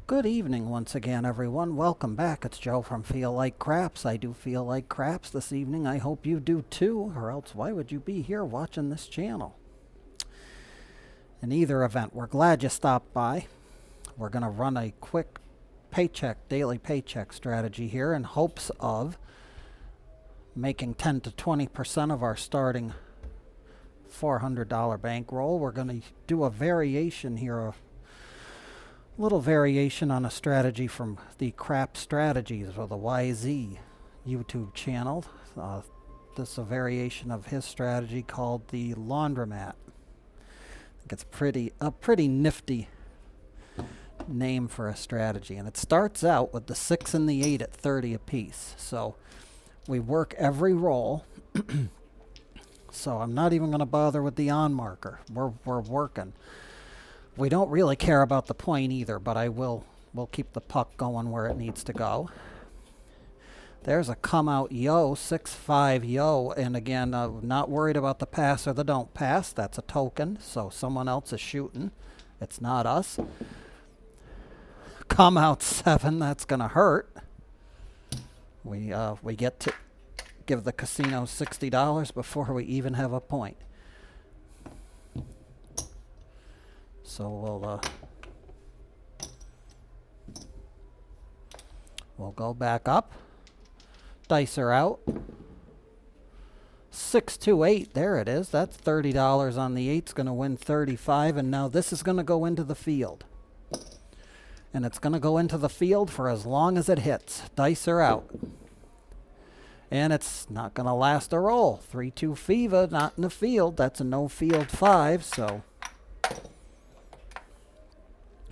Good evening once again, everyone. Welcome back. It's Joe from Feel Like Craps. I do feel like craps this evening. I hope you do too, or else why would you be here watching this channel? In either event, we're glad you stopped by. We're going to run a quick daily paycheck strategy here in hopes of making 10 to 20% of our starting $400 bankroll. We're going to do a variation here, little variation on a strategy from the Crap Strategies or the YZ YouTube channel. This is a variation of his strategy called the Laundromat. I think it's a pretty nifty name for a strategy, and it starts out with the 6 and the 8 at 30 apiece. So we work every roll. So I'm not even going to bother with the on marker. We're working. We don't really care about the point either, but we'll keep the puck going where it needs to go. There's a come out yo, 6-5 yo, and again, not worried about the pass or the don't pass. That's a token, so someone else is shooting. It's not us. Come out 7, that's gonna hurt. We get to give the casino $60 before we even have a point. So we'll go back up. Dice are out. 6, 2, 8. There it is. That's $30 on the 8's going to win 35, and now this is going to go into the field. And it's going to go into the field for as long as it hits. Dice are out. And it's not going to last a roll. 3, 2 Fever, not in the field. That's a no field 5, so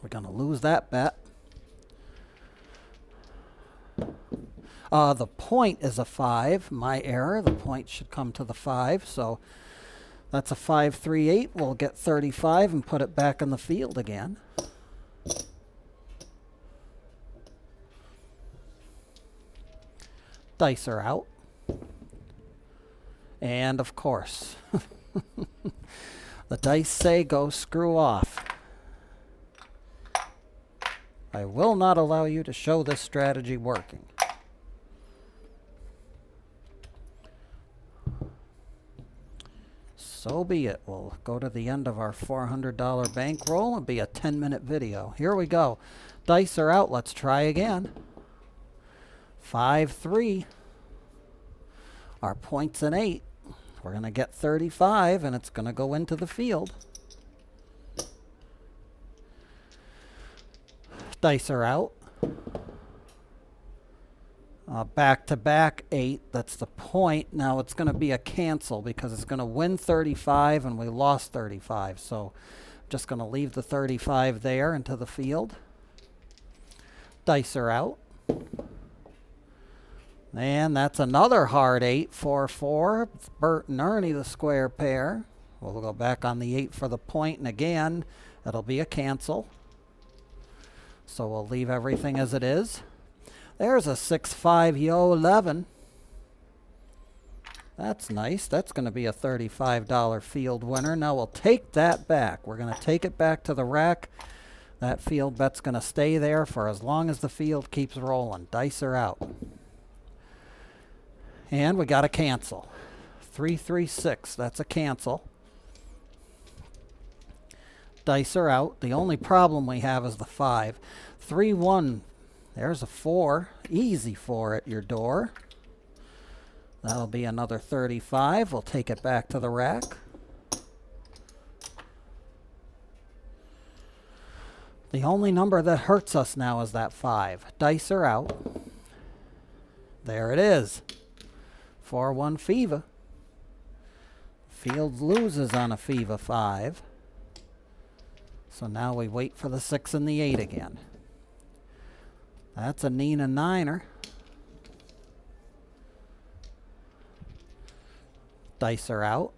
we're going to lose that bet. The point is a 5. My error. The point should come to the 5. So that's a 5, 3, 8. We'll get 35 and put it back in the field again. Dice are out. And of course, the dice say go screw off. I will not allow you to show this strategy working. So be it. We'll go to the end of our $400 bankroll and be a 10-minute video. Here we go. Dice are out. Let's try again. 5, 3. Our point's an 8. We're going to get 35, and it's going to go into the field. Dice are out. Back-to-back 8. That's the point. Now it's going to be a cancel because it's going to win 35, and we lost 35. So I'm just going to leave the 35 there into the field. Dice are out. And that's another hard 8, 4, 4. It's Bert and Ernie, the square pair. We'll go back on the 8 for the point, and again, it'll be a cancel. So we'll leave everything as it is. There's a 6, 5, yo, 11. That's nice. That's going to be a $35 field winner. Now we'll take that back. We're going to take it back to the rack. That field bet's going to stay there for as long as the field keeps rolling. Dice are out. And we got a cancel. 3, 3, 6. That's a cancel. Dice are out. The only problem we have is the 5. 3, 1. There's a 4. Easy 4 at your door. That'll be another 35. We'll take it back to the rack. The only number that hurts us now is that 5. Dice are out. There it is. 4, 1 Fever. Field loses on a Fever 5. So now we wait for the 6 and the 8 again. That's a Nina 9er. Dice are out.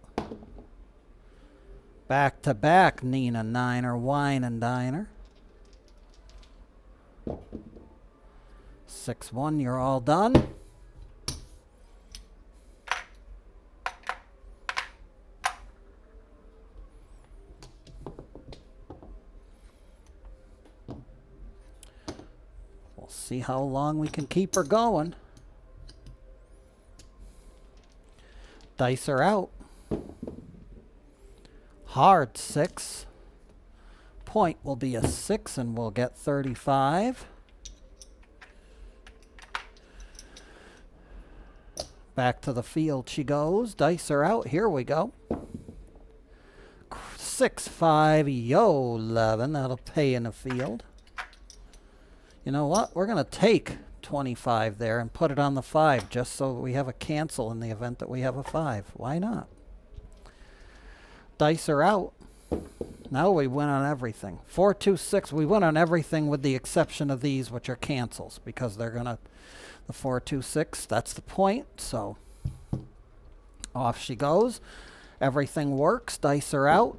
Back-to-back Nina 9er, wine and diner. 6, 1, you're all done. See how long we can keep her going. Dice are out. Hard 6. Point will be a 6 and we'll get 35. Back to the field she goes. Dice are out. Here we go. 6, 5, yo, 11. That'll pay in the field. You know what? We're going to take 25 there and put it on the 5 just so we have a cancel in the event that we have a 5. Why not? Dice are out. Now we win on everything. 4, 2, 6. We win on everything with the exception of these, which are cancels, because they're going to... The 4, 2, 6, that's the point. So off she goes. Everything works. Dice are out.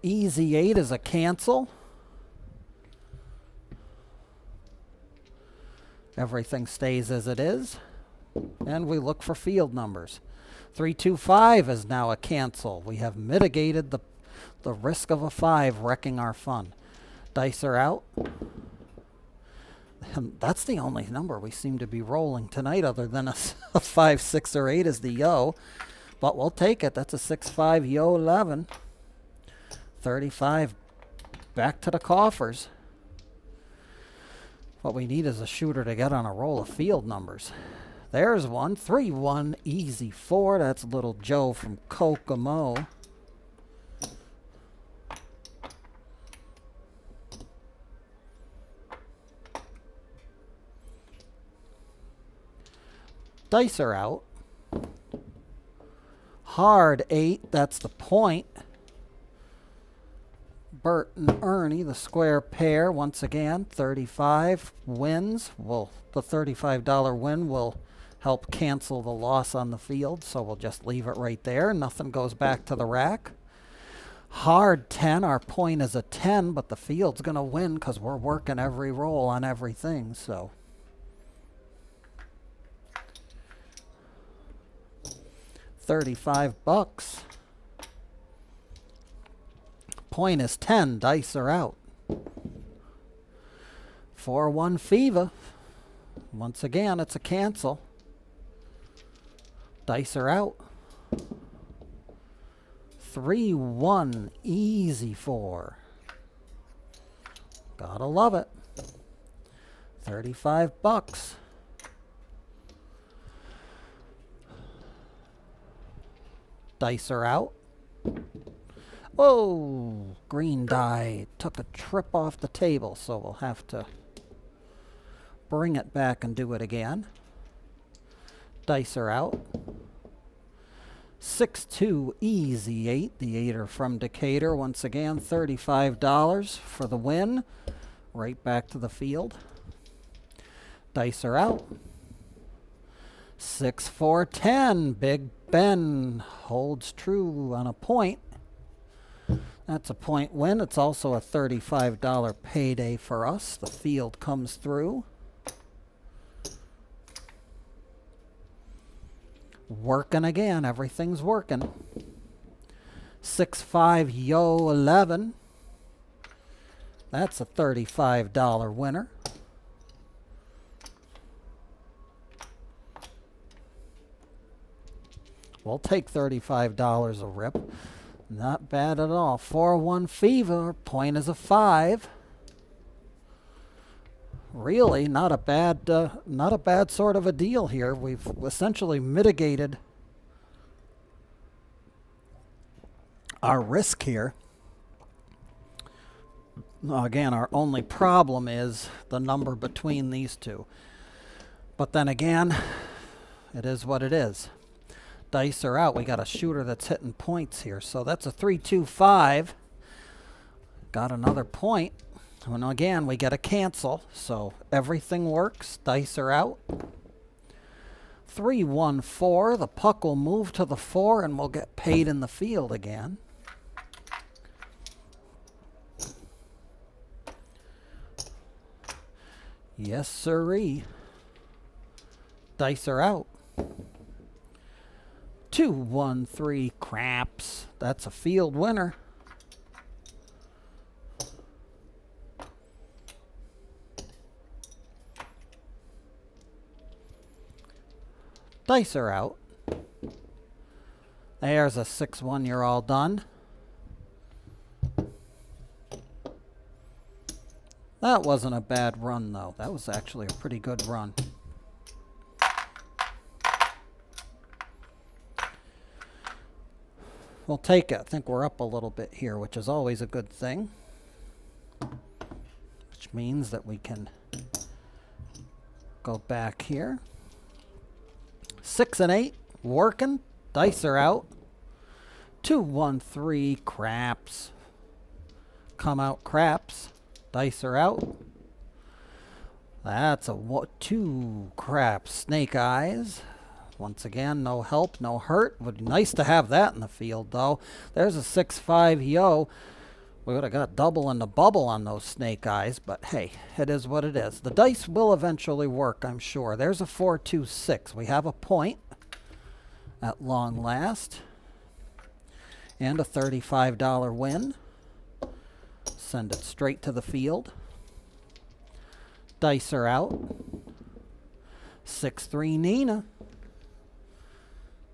Easy 8 is a cancel. Everything stays as it is. And we look for field numbers. 3, 2, 5 is now a cancel. We have mitigated the risk of a 5 wrecking our fun. Dice are out. And that's the only number we seem to be rolling tonight other than a 5, 6, or 8 is the yo. But we'll take it. That's a 6, 5, yo, 11. 35 back to the coffers. What we need is a shooter to get on a roll of field numbers. There's one. 3, 1, easy 4. That's little Joe from Kokomo. Dice are out. Hard 8, that's the point. Bert and Ernie, the square pair, once again, 35 wins. Well, the $35 win will help cancel the loss on the field, so we'll just leave it right there. Nothing goes back to the rack. Hard 10, our point is a 10, but the field's going to win because we're working every roll on everything, so... $35. Point is 10. Dice are out. 4-1 Fever. Once again, it's a cancel. Dice are out. 3-1 easy 4. Gotta love it. $35. Dice are out. Oh, green die took a trip off the table, so we'll have to bring it back and do it again. Dice are out. 6-2 easy 8. The 8 are from Decatur. Once again, $35 for the win. Right back to the field. Dice are out. 6, 4, 10. Big Ben holds true on a point. That's a point win. It's also a $35 payday for us. The field comes through. Working again. Everything's working. 6, 5, yo, 11. That's a $35 winner. We'll take $35 a rip. Not bad at all. 4-1 Fever. Point is a 5. Really, not a bad sort of a deal here. We've essentially mitigated our risk here. Again, our only problem is the number between these two. But then again, it is what it is. Dice are out. We got a shooter that's hitting points here. So that's a 3-2-5. Got another point. And again, we get a cancel. So everything works. Dice are out. 3-1-4. The puck will move to the 4 and we'll get paid in the field again. Yes, sirree. Dice are out. 2-1-3 craps. That's a field winner. Dice are out. There's a 6-1. You're all done. That wasn't a bad run, though. That was actually a pretty good run. We'll take it. I think we're up a little bit here, which is always a good thing. Which means that we can go back here. 6 and 8, working. Dice are out. 2, 1, 3, craps. Come out, craps. Dice are out. That's a 2 craps. Snake eyes. Once again, no help, no hurt. Would be nice to have that in the field, though. There's a 6-5 yo. We would have got double in the bubble on those snake eyes, but hey, it is what it is. The dice will eventually work, I'm sure. There's a 4-2-6. We have a point at long last. And a $35 win. Send it straight to the field. Dice are out. 6-3 Nina.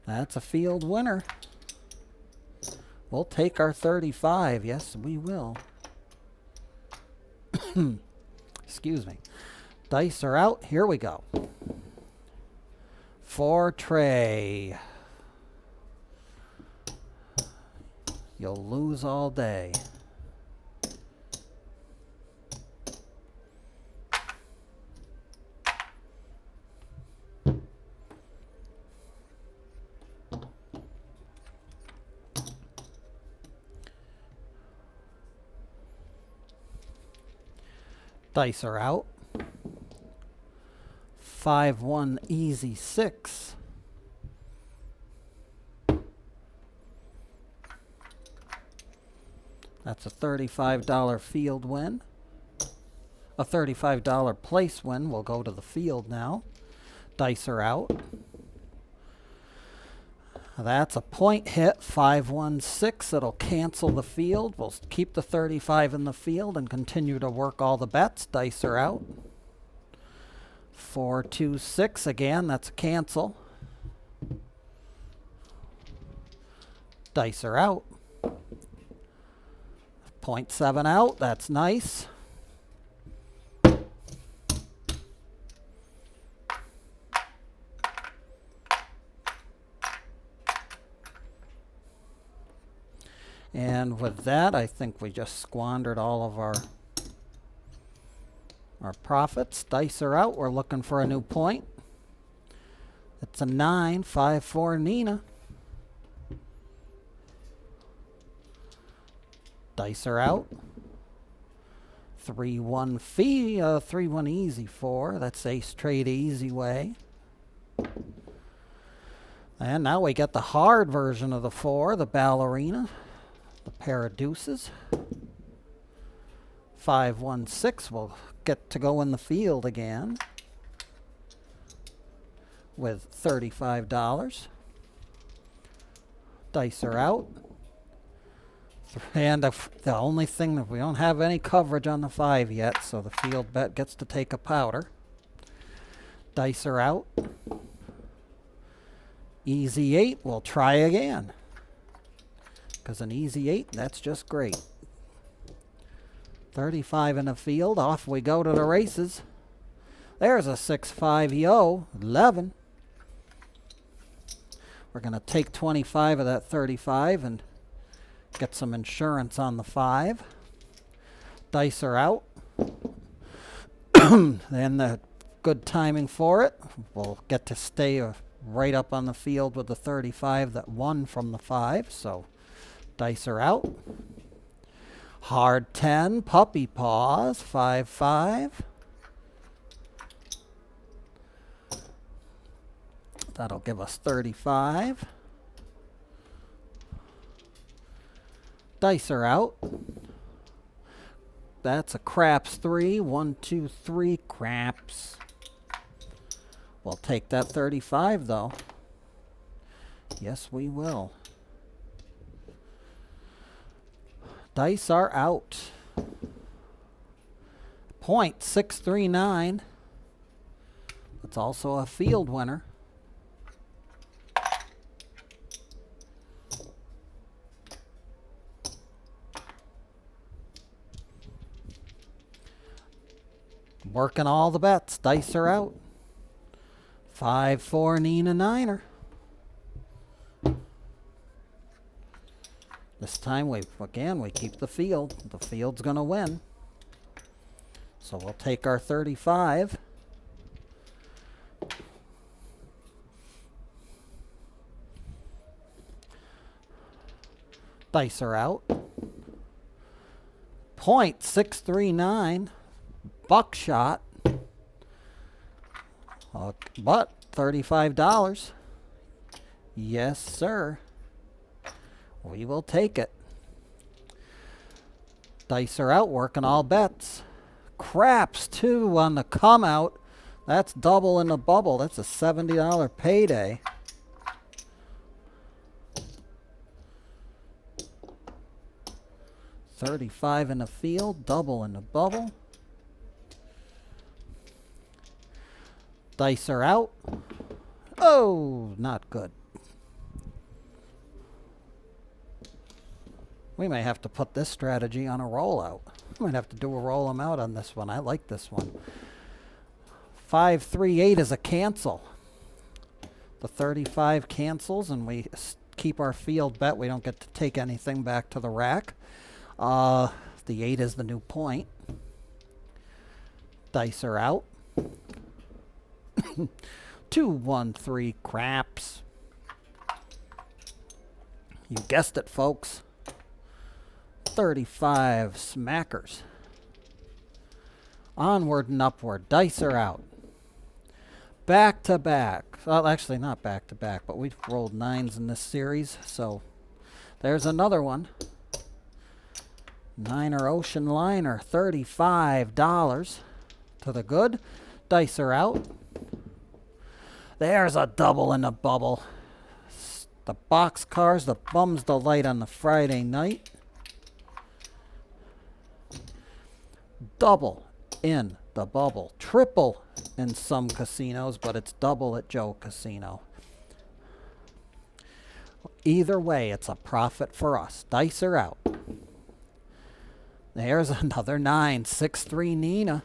That's a field winner. We'll take our 35. Yes, we will. Excuse me. Dice are out. Here we go. For Trey. You'll lose all day. Dice are out. 5-1 easy 6. That's a $35 field win. A $35 place win. We'll go to the field now. Dice are out. That's a point hit, 5-1-6. It'll cancel the field. We'll keep the 35 in the field and continue to work all the bets. Dice are out. 4-2-6 again. That's a cancel. Dice are out. 0.7 out. That's nice. And with that, I think we just squandered all of our profits. Dice are out. We're looking for a new point. It's a 9, 5-4 Nina. Dice are out. 3-1 fee, 3-1 easy 4. That's ace trade easy way. And now we get the hard version of the 4, the ballerina. The pair of deuces. 5-1-6 will get to go in the field again with $35. Dice are out. And the only thing that we don't have any coverage on the 5 yet, so the field bet gets to take a powder. Dice are out. Easy 8, we'll try again. Because an easy 8, that's just great. 35 in the field. Off we go to the races. There's a 6-5 yo, 11. We're going to take 25 of that 35 and get some insurance on the 5. Dice are out. And the good timing for it. We'll get to stay right up on the field with the 35 that won from the 5. So dice are out. Hard 10, puppy paws, 5-5. That'll give us 35. Dice are out. That's a craps 3, 1, 2, 3 craps. We'll take that 35 though. Yes, we will. Dice are out. .639. That's also a field winner. working all the bets. Dice are out. 5-4 Nina Niner. This time we keep the field. The field's gonna win. So we'll take our 35. Dice are out. .639 buckshot. But $35. Yes, sir. We will take it. Dice are out, working all bets. Craps, too, on the come out. That's double in the bubble. That's a $70 payday. $35 in the field, double in the bubble. Dice are out. Oh, not good. We may have to put this strategy on a rollout. We might have to do a roll them out on this one. I like this one. 5-3-8 is a cancel. The 35 cancels, and we keep our field bet. We don't get to take anything back to the rack. The 8 is the new point. Dice are out. 2-1-3 craps. You guessed it, folks. 35 smackers. Onward and upward. Dice are out. Back to back. Well, actually not back to back, but we've rolled 9s in this series, so there's another one. Niner Ocean Liner, $35 to the good. Dice are out. There's a double in the bubble. The box cars, the bum's delight on the Friday night. Double in the bubble. Triple in some casinos, but it's double at Joe Casino. Either way, it's a profit for us. Dice are out. There's another 9. 6-3 Nina.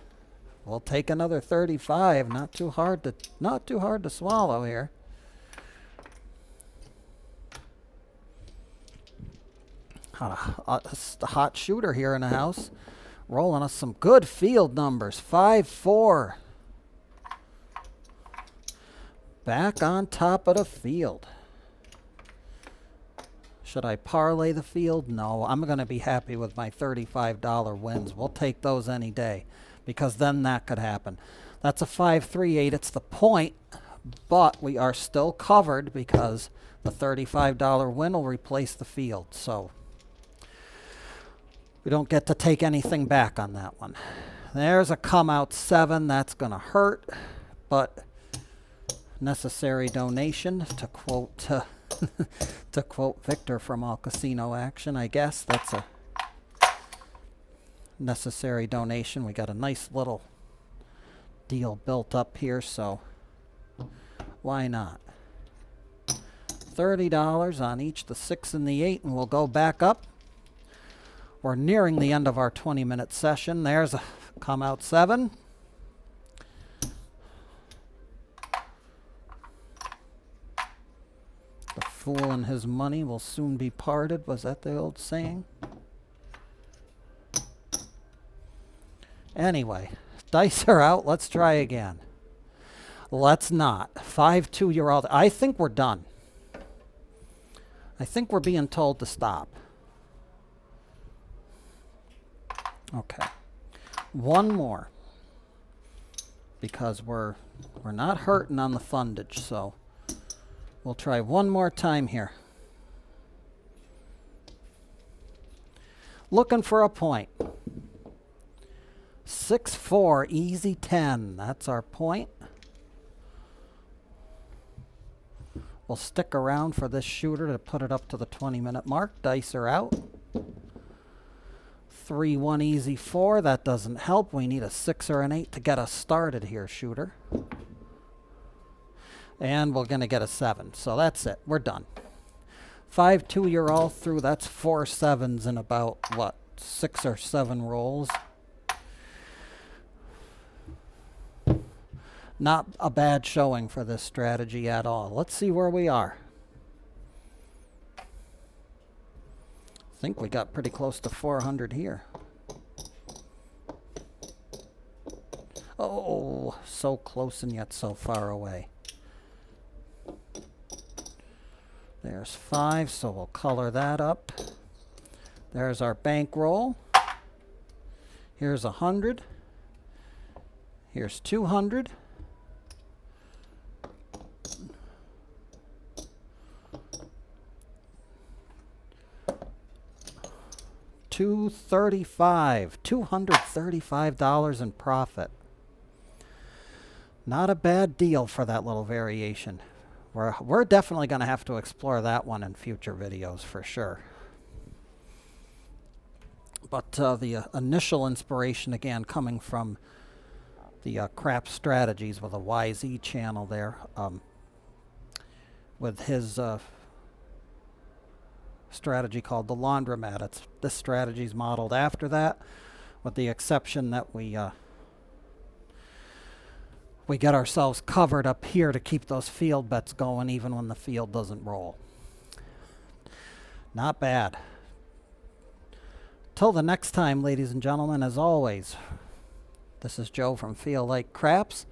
We'll take another 35. Not too hard to swallow here. A hot shooter here in the house. Rolling us some good field numbers. 5-4. Back on top of the field. Should I parlay the field? No, I'm going to be happy with my $35 wins. We'll take those any day, because then that could happen. That's a 5-3-8. It's the point, but we are still covered because the $35 win will replace the field. So we don't get to take anything back on that one. There's a come out 7. That's going to hurt, but necessary donation, to quote to quote Victor from All Casino Action. I guess that's a necessary donation. We got a nice little deal built up here, so why not? $30 on each, the 6 and the 8, and we'll go back up. We're nearing the end of our 20-minute session. There's a come out 7. The fool and his money will soon be parted. Was that the old saying? Anyway, dice are out. Let's try again. Let's not. 5-2, you're all... I think we're done. I think we're being told to stop. Okay. One more. Because we're not hurting on the fundage, so we'll try one more time here. Looking for a point. 6-4, easy 10. That's our point. We'll stick around for this shooter to put it up to the 20-minute mark. Dice are out. 3-1, easy 4. That doesn't help. We need a 6 or an 8 to get us started here, shooter. And we're going to get a 7. So that's it. We're done. 5-2, you're all through. That's 4 7s in about, what, 6 or 7 rolls. Not a bad showing for this strategy at all. Let's see where we are. I think we got pretty close to 400 here. Oh, so close and yet so far away. There's 5, so we'll color that up. There's our bankroll. Here's 100. Here's 200. $235 in profit. Not a bad deal for that little variation. We're definitely going to have to explore that one in future videos for sure. But the initial inspiration, again, coming from the Crap Strategies with a YZ channel there, with his strategy called the Laundromat. This strategy is modeled after that, with the exception that we get ourselves covered up here to keep those field bets going even when the field doesn't roll. Not bad. Till the next time, ladies and gentlemen, as always, this is Joe from Feel Like Craps.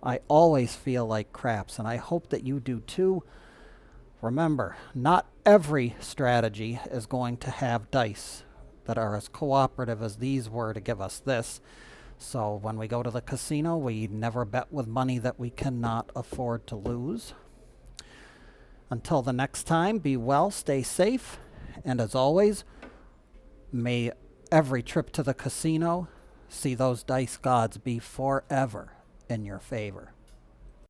I always feel like craps, and I hope that you do too. Remember, not every strategy is going to have dice that are as cooperative as these were to give us this. So when we go to the casino, we never bet with money that we cannot afford to lose. Until the next time, be well, stay safe, and as always, may every trip to the casino see those dice gods be forever in your favor.